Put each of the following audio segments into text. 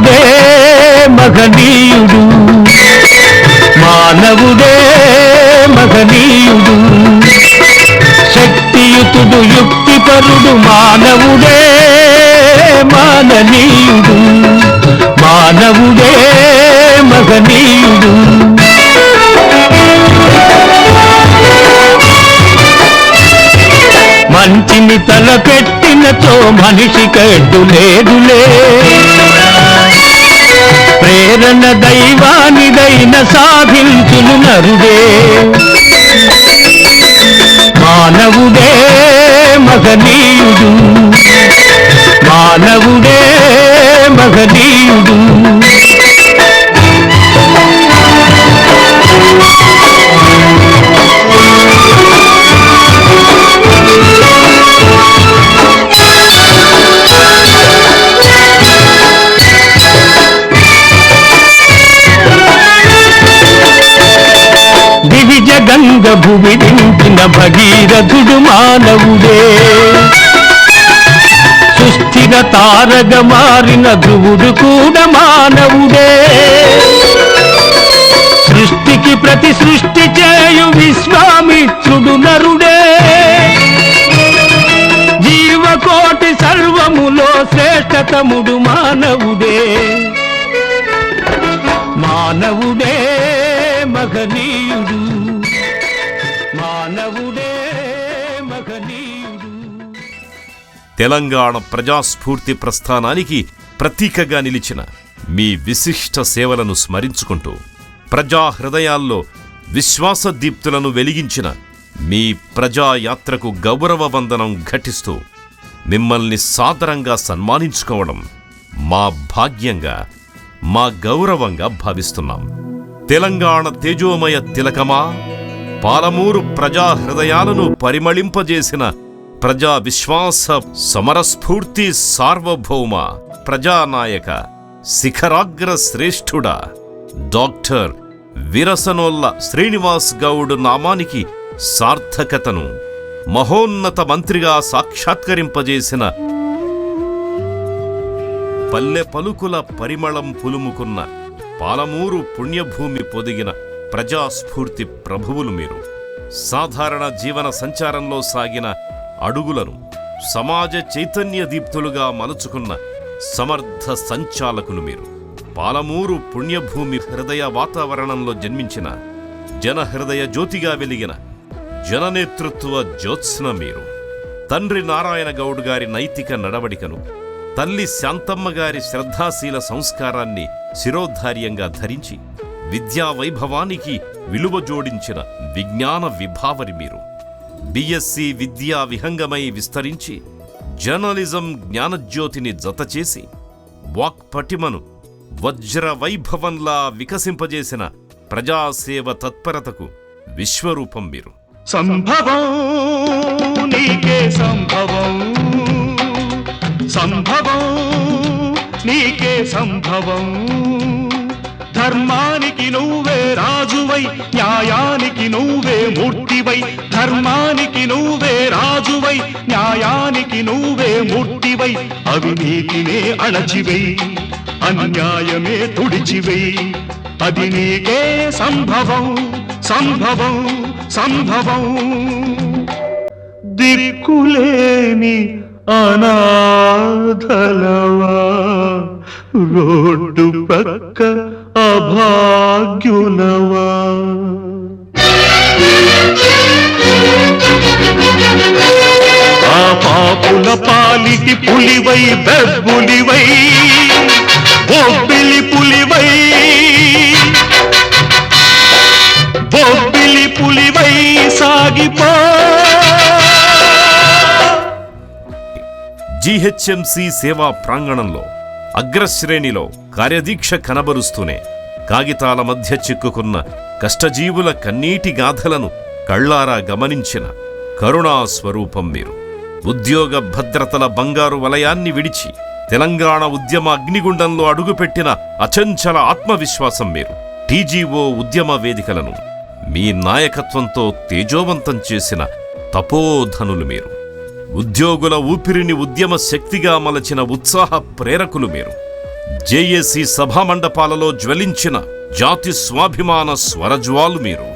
మానవుడే మహనీయుడు, మానవుడే మహనీయుడు, శక్తియుతుడు యుక్తిపరుడు మానవుడే మాననీయుడు, మానవుడే మహనీయుడు. మంచిని తలపెట్టినతో మనిషి కడ్డు లేదులే, ప్రేరణ దైవానిదైన సాధించును నరుడే, మానవుడే మహనీయుడు, మానవుడే మహనీయుడు. గంగ భువిడించిన భగీరథుడు మానవుడే, సుస్థిర తారగ మారిన ధ్రువుడు కూడా మానవుడే, సృష్టికి ప్రతి సృష్టి చేయు విశ్వామిత్రుడు నరుడే, జీవకోటి సర్వములో శ్రేష్టతముడు మానవుడే, మానవుడే మహనీయుడు, మానవుడే మహనీయుడు. తెలంగాణ ప్రజాస్ఫూర్తి ప్రస్థానానికి ప్రతీకగా నిలిచిన మీ విశిష్ట సేవలను స్మరించుకుంటూ, ప్రజా హృదయాల్లో విశ్వాసదీప్తులను వెలిగించిన మీ ప్రజాయాత్రకు గౌరవ వందనం ఘటిస్తూ మిమ్మల్ని సాదరంగా సన్మానించుకోవడం మా భాగ్యంగా, మా గౌరవంగా భావిస్తున్నాం. తెలంగాణ తేజోమయ తిలకమా, పాలమూరు ప్రజా హృదయాలను పరిమళింపజేసిన ప్రజా విశ్వాస సమరస్ఫూర్తి సార్వభౌమ ప్రజానాయక శిఖరాగ్ర శ్రేష్ఠుడా డాక్టర్ విరసనోల్ల శ్రీనివాస్ గౌడ్ నామానికి సార్థకతను మహోన్నత మంత్రిగా సాక్షాత్కరింపజేసిన పల్లె పలుకుల పరిమళం పులుముకున్న పాలమూరు పుణ్యభూమి పొదిగిన ప్రజాస్ఫూర్తి ప్రభువులు మీరు. సాధారణ జీవన సంచారంలో సాగిన అడుగులను సమాజ చైతన్య దీప్తులుగా మలుచుకున్న సమర్థ సంచాలకులు మీరు. పాలమూరు పుణ్యభూమి హృదయ వాతావరణంలో జన్మించిన జనహృదయ జ్యోతిగా వెలిగిన జననేతృత్వ జ్యోత్స్న మీరు. తండ్రి నారాయణ గౌడ్ గారి నైతిక నడవడికను, తల్లి శాంతమ్మ గారి శ్రద్ధాశీల సంస్కారాన్ని శిరోధార్యంగా ధరించి విద్యా వైభవానికి విలువ జోడించిన విజ్ఞాన విభావరి మీరు. బిఎస్సి విద్యా విహంగమై విస్తరించి జర్నలిజం జ్ఞానజ్యోతిని జతచేసి వాక్పటిమను వజ్ర వైభవంలా వికసింపజేసిన ప్రజాసేవ తత్పరతకు విశ్వరూపం మీరు. సంభవం నీకే సంభవం, సంభవం నీకే సంభవం, ధర్మానికి నువ్వే రాజువై, న్యాయానికి నువ్వే మూర్తివై, ధర్మానికి నువ్వే రాజువై, న్యాయానికి నువ్వే మూర్తివై, అవినీతినే అణచివై, అన్యాయమే తుడిచివై, అది నీకే సంభవం, సంభవం, సంభవం. దిక్కులేని అనాథలవా, రోడ్డు పక్క అభాగ్యులవా, ఆ పాపుల పాలిటి పులివై బెబ్బులివై, బొబ్బిలి పులివై, బొబ్బిలి పులివై సాగిపో. జీహెచ్ఎంసీ సేవా ప్రాంగణంలో అగ్రశ్రేణిలో కార్యదీక్ష కనబరుస్తూనే కాగితాల మధ్య చిక్కుకున్న కష్టజీవుల కన్నీటి గాథలను కళ్లారా గమనించిన కరుణా స్వరూపం మీరు. ఉద్యోగ భద్రతల బంగారు వలయాన్ని విడిచి తెలంగాణ ఉద్యమ అగ్నిగుండంలో అడుగుపెట్టిన అచంచల ఆత్మవిశ్వాసం మీరు. టీజీఓ ఉద్యమ వేదికలను మీ నాయకత్వంతో తేజోవంతం చేసిన తపోధనులు మీరు. ఉద్యోగుల ఊపిరిని ఉద్యమ శక్తిగా మలచిన ఉత్సాహ ప్రేరకులు మీరు. జేఏసీ సభామండపాలలో జ్వలించిన జాతి స్వాభిమాన స్వరజ్వాలు మీరు.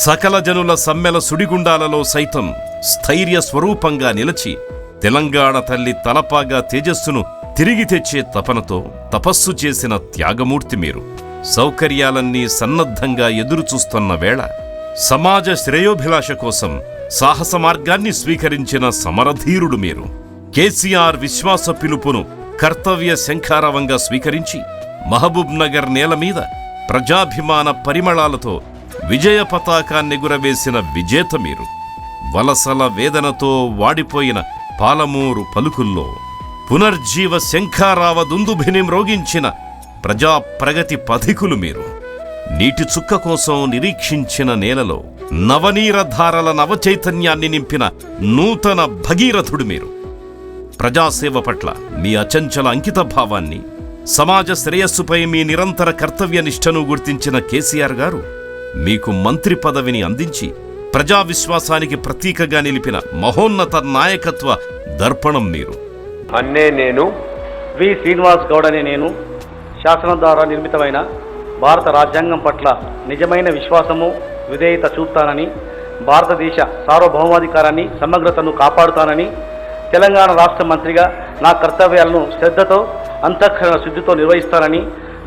సకల జనుల సమ్మెల సుడిగుండాలలో సైతం స్థైర్య స్వరూపంగా నిలిచి తెలంగాణ తల్లి తలపాగా తేజస్సును తిరిగి తెచ్చే తపనతో తపస్సు చేసిన త్యాగమూర్తి మీరు. సౌకర్యాలన్నీ సన్నద్ధంగా ఎదురుచూస్తున్న వేళ సమాజ శ్రేయోభిలాష కోసం సాహస మార్గాన్ని స్వీకరించిన సమరధీరుడు మీరు. కేసీఆర్ విశ్వాస పిలుపును కర్తవ్య శంఖారవంగా స్వీకరించి మహబూబ్ నగర్ నేల మీద ప్రజాభిమాన పరిమళాలతో విజయ పతాకాన్నెగురవేసిన విజేత మీరు. వలసల వేదనతో వాడిపోయిన పాలమూరు పలుకుల్లో పునర్జీవ శంఖారావ దుందుభిని మ్రోగించిన ప్రజా ప్రగతి పథికులు మీరు. నీటి చుక్క కోసం నిరీక్షించిన నేలలో నవనీరధారల నవచైతన్యాన్ని నింపిన నూతన భగీరథుడు మీరు. ప్రజాసేవ పట్ల మీ అచంచల అంకిత భావాన్ని, సమాజ శ్రేయస్సుపై మీ నిరంతర కర్తవ్య నిష్టను గుర్తించిన కేసీఆర్ గారు మీకు మంత్రి పదవిని అందించి ప్రజా విశ్వాసానికి ప్రతీకగా నిలిపిన మహోన్నత నాయకత్వ దర్పణం మీరు. అన్నే నేను వి శ్రీనివాస్ గౌడ్ అనే నేను శాసనం ద్వారా నిర్మితమైన భారత రాజ్యాంగం పట్ల నిజమైన విశ్వాసము విధేయత చూపుతానని, భారతదేశ సార్వభౌమాధికారాన్ని సమగ్రతను కాపాడుతానని, తెలంగాణ రాష్ట్ర మంత్రిగా నా కర్తవ్యాలను శ్రద్ధతో అంతఃకరణ శుద్ధితో నిర్వహిస్తానని,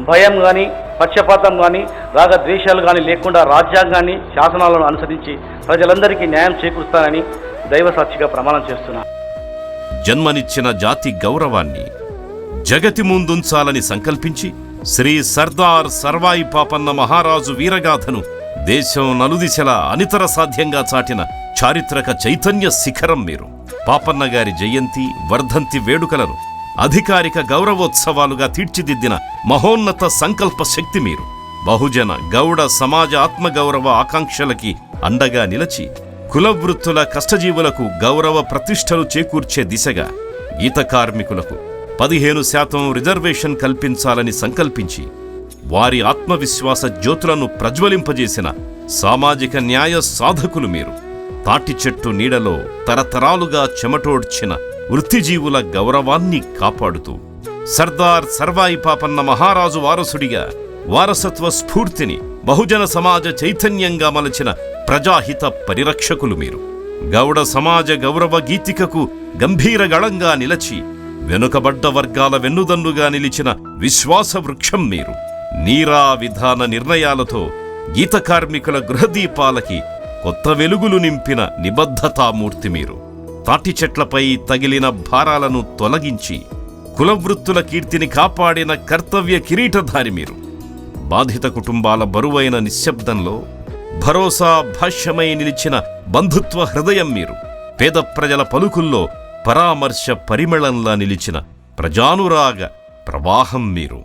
భయం కానీ పక్షపాతం కానీ రాగద్వేషాలు కానీ లేకుండా రాజ్యాంగాన్ని శాసనాలను అనుసరించి ప్రజలందరికీ న్యాయం చేకూరుస్తానని దైవ సాక్షిగా ప్రమాణం చేస్తున్నాను. జన్మనిచ్చిన జాతి గౌరవాన్ని జగతి ముందుంచాలని సంకల్పించి శ్రీ సర్దార్ సర్వాయి పాపన్న మహారాజు వీరగాథను దేశం నలుదిశలా అనితర సాధ్యంగా చాటిన చారిత్రక చైతన్య శిఖరం మీరు. పాపన్న గారి జయంతి, వర్ధంతి వేడుకలను అధికారిక గౌరవోత్సవాలుగా తీర్చిదిద్దిన మహోన్నత సంకల్ప శక్తి మీరు. బహుజన గౌడ సమాజ ఆత్మగౌరవ ఆకాంక్షలకి అండగా నిలచి కులవృత్తుల కష్టజీవులకు గౌరవ ప్రతిష్టలు చేకూర్చే దిశగా గీత కార్మికులకు 15% రిజర్వేషన్ కల్పించాలని సంకల్పించి వారి ఆత్మవిశ్వాస జ్యోతులను ప్రజ్వలింపజేసిన సామాజిక న్యాయ సాధకులు మీరు. తాటి చెట్టు నీడలో తరతరాలుగా చెమటోడ్చిన వృత్తిజీవుల గౌరవాన్ని కాపాడుతూ సర్దార్ సర్వాయి పాపన్న మహారాజు వారసుడిగా వారసత్వ స్ఫూర్తిని బహుజన సమాజ చైతన్యంగా మలచిన ప్రజాహిత పరిరక్షకులు మీరు. గౌడ సమాజ గౌరవ గీతికకు గంభీర గళంగా నిలచి వెనుకబడ్డ వర్గాల వెన్నుదన్నుగా నిలిచిన విశ్వాస వృక్షం మీరు. నీరా విధాన నిర్ణయాలతో గీత కార్మికుల గృహదీపాలకి కొత్త వెలుగులు నింపిన నిబద్ధతామూర్తి మీరు. తాటి చెట్లపై తగిలిన భారాలను తొలగించి కులవృత్తుల కీర్తిని కాపాడిన కర్తవ్య కిరీటధారి మీరు. బాధిత కుటుంబాల బరువైన నిశ్శబ్దంలో భరోసా భాష్యమై నిలిచిన బంధుత్వ హృదయం మీరు. పేద ప్రజల పలుకుల్లో పరామర్శ పరిమళంలా నిలిచిన ప్రజానురాగ ప్రవాహం మీరు.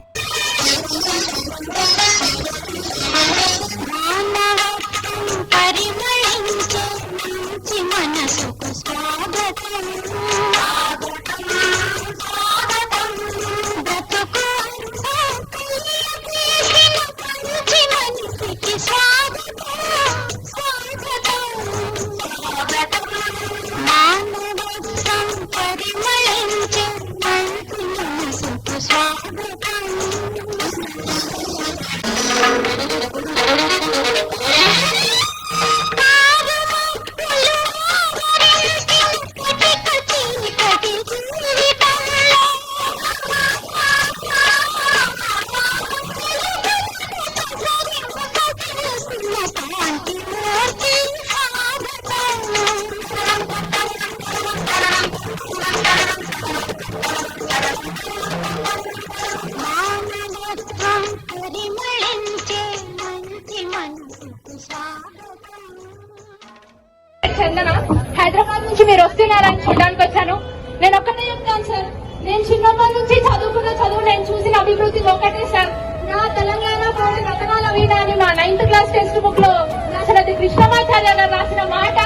చందన, హైదరాబాద్ నుంచి మీరు వస్తున్నారని చూడడానికి వచ్చాను. నేను ఒక్కటే చెప్తాను సార్, నేను చిన్నప్పటి నుంచి చదువుకున్న చదువు నేను చూసిన అభివృద్ధి ఒకటే సార్. నా తెలంగాణ పోటీ రతనాల వీణ అని మా 9th క్లాస్ టెక్స్ట్ బుక్ లో రాసినది కృష్ణమాచార్య గారు రాసిన మాట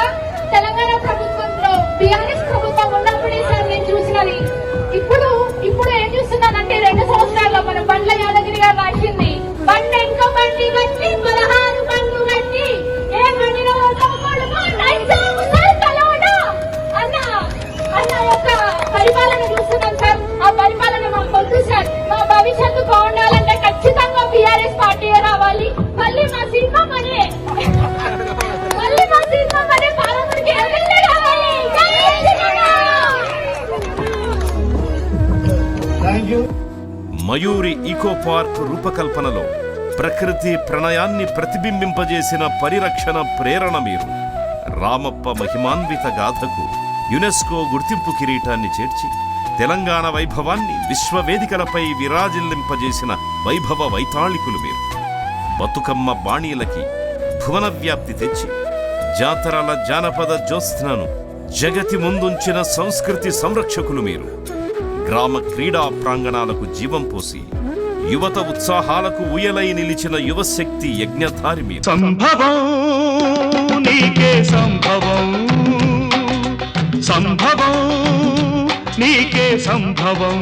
తెలంగాణ ప్రభుత్వంలో టీఆర్ఎస్ ప్రభుత్వం ఉన్నప్పుడే సార్ నేను చూసినది. ఇప్పుడు ఏం చూస్తున్నానంటే 2 సంవత్సరాల్లో మన బండ్ల యాదగిరి గారు రాసింది బండి ఇంకో బండి కట్టి 16 బండ్లు కట్టి ఏ బండిలో అన్న యొక్క పరిపాలన చూస్తున్నాం సార్. ఆ పరిపాలన మాకు వద్దు సార్. మా భవిష్యత్ మయూరి ఈకో పార్క్ రూపకల్పనలో ప్రకృతి ప్రణయాన్ని ప్రతిబింబింపజేసిన పరిరక్షణ ప్రేరణ మీరు. రామప్ప మహిమాన్విత గాథకు యునెస్కో గుర్తింపు కిరీటాన్ని చేర్చి తెలంగాణ వైభవాన్ని విశ్వవేదికలపై విరాజిల్లింపజేసిన వైభవ వైతాళికులు మీరు. బతుకమ్మ బాణీలకి భువన వ్యాప్తి తెచ్చి జాతరల జానపద జ్యోత్స్నను జగతి ముందుంచిన సంస్కృతి సంరక్షకులు మీరు. గ్రామ క్రీడా ప్రాంగణాలకు జీవం పోసి యువత ఉత్సాహాలకు ఉయలై నిలిచిన యువశక్తి యజ్ఞధారి మీరు. సంభవం నీకే సంభవం, సంభవం నీకే సంభవం.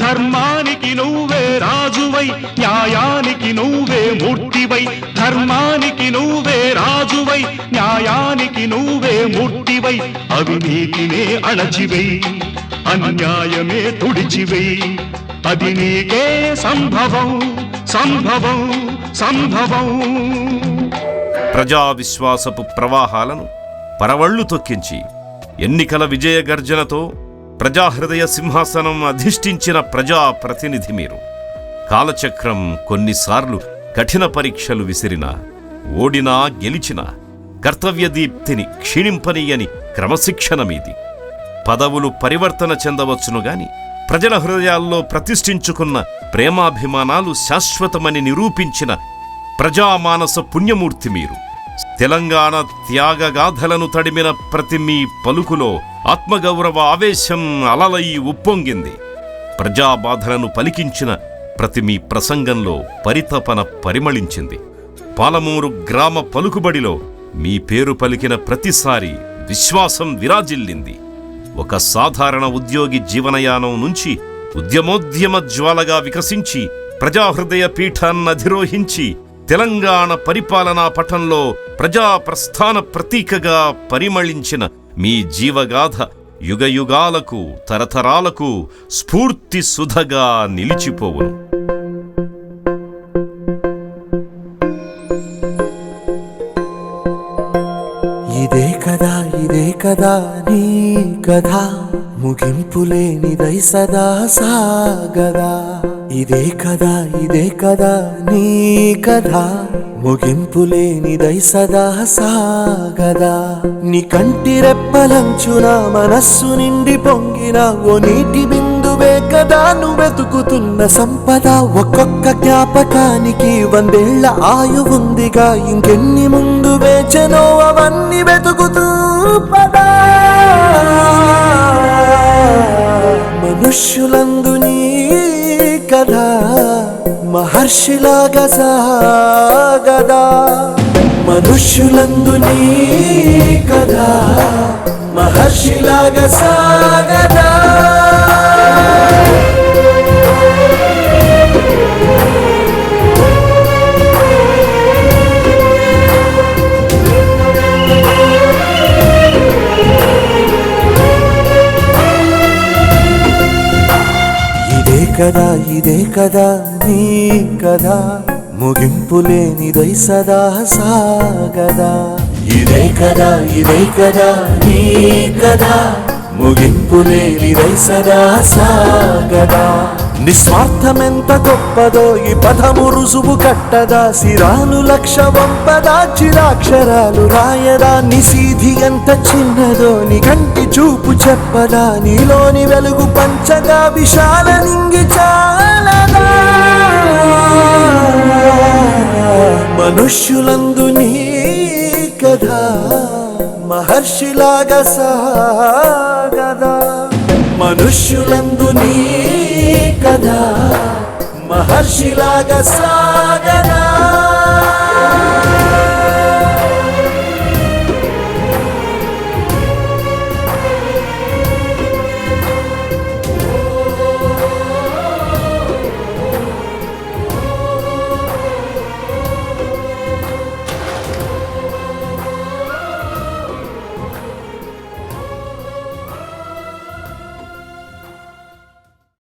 ధర్మానికి నువ్వే రాజువై, న్యాయానికి నువ్వే మూర్తివై. ధర్మానికి నువ్వే రాజువై, న్యాయానికి నువ్వే మూర్తివై. అవినీతినే అణచివై, అన్యాయమే తుడిచివై. అది నీకే సంభవం, సంభవం, సంభవం. ప్రజా విశ్వాసపు ప్రవాహాలను పరవళ్లు తొక్కించి ఎన్నికల విజయ గర్జనతో ప్రజాహృదయ సింహాసనం అధిష్ఠించిన ప్రజాప్రతినిధి మీరు. కాలచక్రం కొన్నిసార్లు కఠిన పరీక్షలు విసిరినా, ఓడినా గెలిచినా కర్తవ్యదీప్తిని క్షీణింపనీయని క్రమశిక్షణ మీది. పదవులు పరివర్తన చెందవచ్చును గాని ప్రజల హృదయాల్లో ప్రతిష్ఠించుకున్న ప్రేమాభిమానాలు శాశ్వతమని నిరూపించిన ప్రజామానస పుణ్యమూర్తి మీరు. తెలంగాణ త్యాగగాథలను తడిమిన ప్రతి మీ పలుకులో ఆత్మగౌరవ ఆవేశం అలలై ఉప్పొంగింది. ప్రజాబాధలను పలికించిన ప్రతి మీ ప్రసంగంలో పరితపన పరిమళించింది. పాలమూరు గ్రామ పలుకుబడిలో మీ పేరు పలికిన ప్రతిసారి విశ్వాసం విరాజిల్లింది. ఒక సాధారణ ఉద్యోగి జీవనయానం నుంచి ఉద్యమోద్యమ జ్వాలగా వికసించి ప్రజాహృదయ పీఠాన్నధిరోహించి తెలంగాణ పరిపాలనా పటంలో ప్రజాప్రస్థాన ప్రతీకగా పరిమళించిన మీ జీవగాథ యుగయుగాలకు తరతరాలకు స్ఫూర్తి సుధగా నిలిచిపోవును. ఇదే కదా నీ కథ, ముగింపులేనిదై సదా సాగదా. ఇదే కదా నీ కథ, ముగింపులేనిదై సదా సాగదా. నీ కంటి రెప్పలంచున మనస్సు నిండి పొంగిన ఓ నీటి బిందువే కదా నువ్వెతుకుతున్న సంపద. ఒక్కొక్క జ్ఞాపకానికి 100 ఏళ్ల ఆయువుందిగా, ఇంకెన్ని ముందు వేచనో అవన్నీ వెతుకుతూ పదా. మనుష్యులందు నీ కథ మహర్షిలాగా సాగదా. మనుష్యులందు నీ కథ మహర్షిలాగా సాగదా. ఇదే కదా నీ కథ, ముగింపులేనిదై సదా సాగదా. ఇదే కదా నీ కథ, ముగింపులేనిదై సదా సాగదా. నిస్వార్థమెంత గొప్పదో ఈ పదము రుజువు కట్టదా. సిరాలు లక్ష వంపదా, చిరాక్షరాలు రాయదా. నిసీధి ఎంత చిన్నదో నీ కంటి చూపు చెప్పదా. నీలోని వెలుగు పంచగా విశాల నింగి చాలదా. మనుష్యులందు నీ కథ మహర్షిలాగా సాగదా. మనుష్యులందు నీ కథ మహర్షిలాగా సాగదా.